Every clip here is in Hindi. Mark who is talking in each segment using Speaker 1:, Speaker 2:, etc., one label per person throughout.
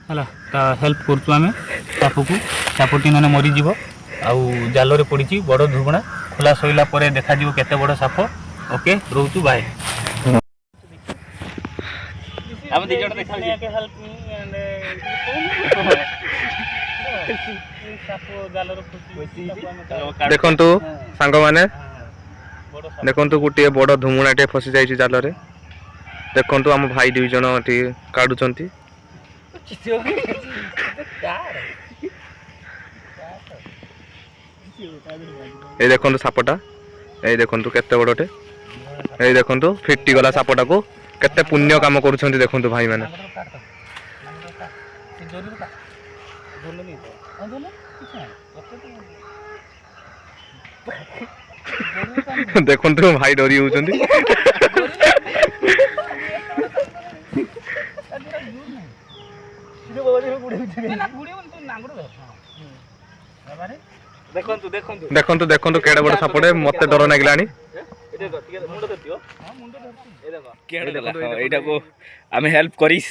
Speaker 1: है हेल्प करें साप को सापटी मैंने मरीज आउ जाल पड़ी बड़ धुबणा खोला सैला देखा केते बड़ साप ओके रोचु बाय
Speaker 2: देखंतु सांग माने देखंतु गोटे बड़ धुमुणाटे फसी जाइए जाल रे देखंतु आम भाई दुई जन काढुचंती ए देखंतु सापटा ए देखंतु केते बड़टे ए देखंतु फिटी गला सापटा को केते पुण्य काम करूछंती देखंतु भाई माने देखंतु भाई डरी होउछंती देखंतु देखंतु केडे बड़ सापटे मते डर लागलानी
Speaker 3: एटा को आमे हेल्प करिस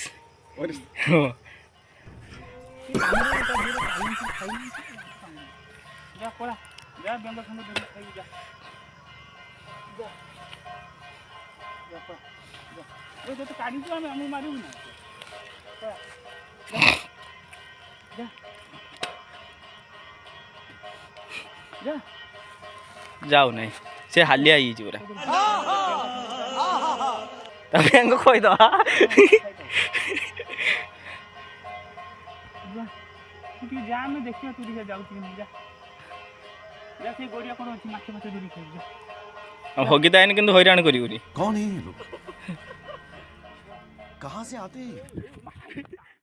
Speaker 3: जाओ नहीं से हालिया ही पूरा तबे अंग खोई दो
Speaker 1: तू जा मैं देखियो तू दिखे जाऊ जा जा से गोड़िया कोन अछि माछ माछ दूरी खेल
Speaker 3: अब होगिता इन किंतु हैरान करी उरी
Speaker 4: कौन है ये लोग कहां से आते हैं